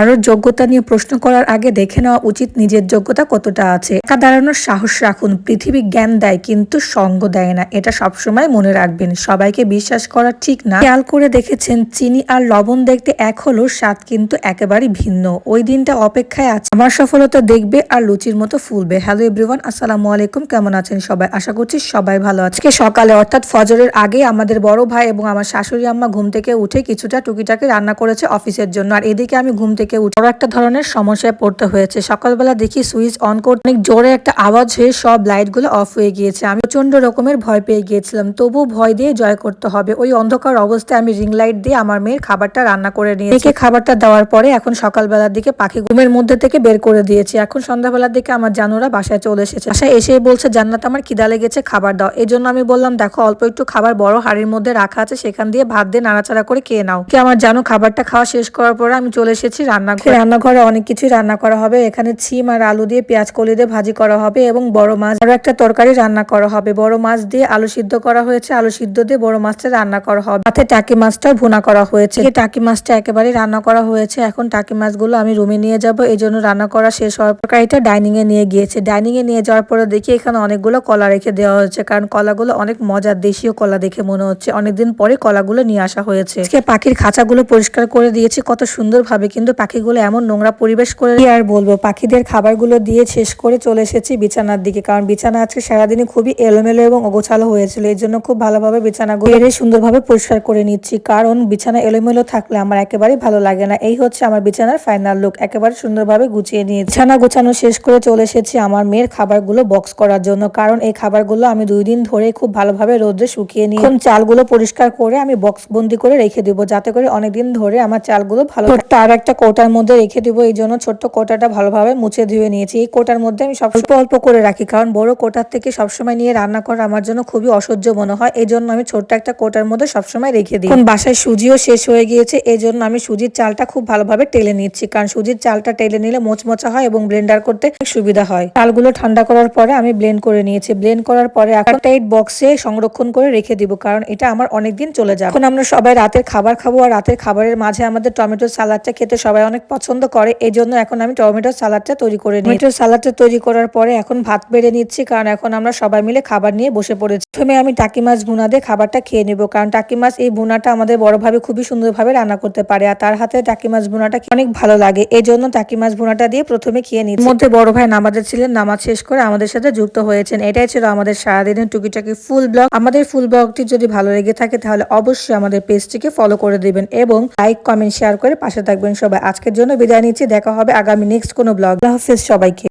কারো যোগ্যতা নিয়ে প্রশ্ন করার আগে দেখে নেওয়া উচিত নিজের যোগ্যতা কতটা আছে। একা দাঁড়ানোর সাহস রাখুন। পৃথিবী জ্ঞান দেয় কিন্তু সঙ্গ দেয় না, এটা সবসময় মনে রাখবেন। সবাইকে বিশ্বাস করা ঠিক না। খেয়াল করে দেখেছেন চিনি আর লবণ দেখতে এক হলেও স্বাদ কিন্তু একেবারেই ভিন্ন। ওই দিনটা অপেক্ষায় আছে আমার সফলতা দেখবে আর লুচির মতো ফুলবে। হ্যালো এভরিওয়ান, আসসালামু আলাইকুম। কেমন আছেন সবাই? আশা করছি সবাই ভালো আছে। আজকে সকালে অর্থাৎ ফজরের আগে আমাদের বড় ভাই এবং আমার শাশুড়ি আম্মা ঘুম থেকে উঠে কিছুটা টুকিটাকি রান্না করেছে অফিসের জন্য। আর এদিকে আমি ঘুম থেকে উঠে বড় একটা ধরনের সমস্যায় পড়তে হয়েছে। সকালবেলা দেখি সুইচ অন করতে অনেক জোরে একটা আওয়াজ হয়ে সব লাইট গুলো অফ হয়ে গিয়েছে। আমি প্রচন্ড রকমের ভয় পেয়ে গিয়েছিলাম, তবু ভয় দিয়ে জয় করতে হবে। ওই অন্ধকার অবস্থায় আমি রিং লাইট দিয়ে আমার মেয়ের খাবারটা রান্না করে নিয়েছি। মেয়েকে খাবারটা দেওয়ার পরে এখন সকালবেলার দিকে পাখি ঘুমের মধ্যে থেকে বের করে দিয়েছি। এখন সন্ধ্যাবেলার দিকে আমার জানুরা বাসায় চলে এসেছে। বাসায় এসে বলছে জান্নাত আমার খিদা লেগেছে, খাবার দাও। এই জন্য আমি বললাম দেখো অল্প একটু খাবার বড় হাড়ির মধ্যে রাখা আছে, সেখান দিয়ে ভাত দিয়ে নাড়াচাড়া করে খেয়ে নাও। আমার জানো খাবারটা খাওয়া শেষ করার পরে আমি চলে এসেছি রান্নাঘরে অনেক কিছুই রান্না করা হবে। এখানে ছিম আর আলু দিয়ে পেঁয়াজ কলি দিয়ে ভাজি করা হবে এবং বড় মাছ আরো একটা তরকারি রান্না করা হবে। বড় মাছ দিয়ে আলু সিদ্ধ করা হয়েছে, আলু সিদ্ধ দিয়ে বড় মাছটা রান্না করা হবে। সাথে টাকি মাছটা ভুনা করা হয়েছে। টাকি মাছটা একেবারে রান্না করা হয়েছে। এখন টাকি মাছগুলো আমি রুমে নিয়ে যাব, এই জন্য রান্না করা শেষ হওয়ার পর তরকারিটা ডাইনিং এ নিয়ে গিয়েছে। ডাইনিং এ নিয়ে যাওয়ার পরে দেখি এখানে অনেকগুলো কলা রেখে দেওয়া হয়েছে, কারণ কলাগুলো অনেক মজার, দেশীয় কলা দেখে মনে হচ্ছে। অনেকদিন পরে কলাগুলো নিয়ে আসা হয়েছে। আজকে পাখির খাঁচাগুলো পরিষ্কার করে দিয়েছি কত সুন্দর ভাবে, কিন্তু পাখিগুলো এমন নোংরা পরিবেশ করে কি আর বলবো। পাখিদের খাবারগুলো দিয়ে শেষ করে চলে এসেছি বিছানার দিকে, কারণ বিছানা আজকে সারাদিনে খুবই এলোমেলো এবং অগোছালো হয়েছিল। এই জন্য খুব ভালোভাবে বিছানাগুলো সুন্দরভাবে পরিষ্কার করে নিচ্ছি, কারণ বিছানা এলোমেলো থাকলে আমার একেবারেই ভালো লাগে না। এই হচ্ছে আমার বিছানার ফাইনাল লুক, একেবারে সুন্দরভাবে গুছিয়ে নিয়েছি। বিছানা গোছানো শেষ করে চলে এসেছি আমার মেয়ের খাবারগুলো বক্স করার জন্য, কারণ এই খাবারগুলো আমি 2 দিন ধরে খুব ভালোভাবে রোদে শুকিয়ে নিয়ে এখন চালগুলো পরিষ্কার করে আমি বক্স বন্দি করে রেখে দিব, যাতে করে অনেকদিন ধরে আমার চালগুলো ভালো আর একটা কোটার মধ্যে রেখে দিব। এই জন্য ছোট্ট কোটাটা ভালোভাবে মুছে ধুয়ে নিয়েছি। এই কোটার মধ্যে আমি সব অল্প অল্প করে রাখি, কারণ বড় কোটার থেকে সবসময় নিয়ে রান্না করা আমার জন্য খুবই অসহ্য মনে হয়। এই জন্য আমি ছোট্ট একটা কোটার মধ্যে সবসময় রেখে দিই। এখন বাসায় সুজিও শেষ হয়ে গিয়েছে, এই জন্য আমি সুজির চালটা খুব ভালোভাবে টেলে নিচ্ছি, কারণ সুজির চালটা টেলে নিলে মোচমোচা হয় এবং ব্লেন্ডার করতে সুবিধা হয়। চালগুলো ঠান্ডা করার পরে আমি ব্লেন্ড করে নিয়েছি। ব্লেন্ড করার পরে একটা টাইট বক্সে সংরক্ষণ করে রেখে দিব, কারণ এটা আমার অনেকদিন চলে যাবে। এখন আমরা সবাই রাতের খাবার খাবো, আর রাতের খাবারের মাঝে আমাদের টমেটো সালাদটা খেতে সবাই অনেক পছন্দ করে। এই জন্য এখন আমি টমেটো সালাদটা তৈরি করে নিই। টমেটো সালাদটা তৈরি করার পরে এখন ভাত বেড়ে নিচ্ছি, কারণ এখন আমরা সবাই মিলে খাবার নিয়ে বসে পড়েছি। প্রথমে আমি টাকি মাছ ভুনা দিয়ে খাবারটা খেয়ে নিব, কারণ টাকি মাছ এই ভুনাটা আমাদের বড়ভাবে খুবই সুন্দরভাবে রান্না করতে পারে, আর তার হাতে টাকি মাছ ভুনাটা অনেক ভালো লাগে। এই জন্য টাকি মাছ ভুনাটা দিয়ে প্রথমে খেয়ে নিচ্ছি। মধ্যে বড় ভাই নামাজে ছিলেন, নামাজ শেষ করে আমাদের সাথে যুক্ত হয়েছেন। এটাই ছিল আমাদের সারাদিনের টুকিটাকি ফুল ব্লগ। আমাদের ফুল ব্লগটি যদি ভালো লেগে থাকে তাহলে অবশ্যই আমাদের পেজটিকে ফলো করে দিবেন এবং লাইক কমেন্ট শেয়ার করে পাশে থাকবেন সবাই। আজকের জন্য বিদায় নিচ্ছি, দেখা হবে আগামী নেক্সট কোনো ব্লগ। আল্লাহ হাফেজ সবাইকে।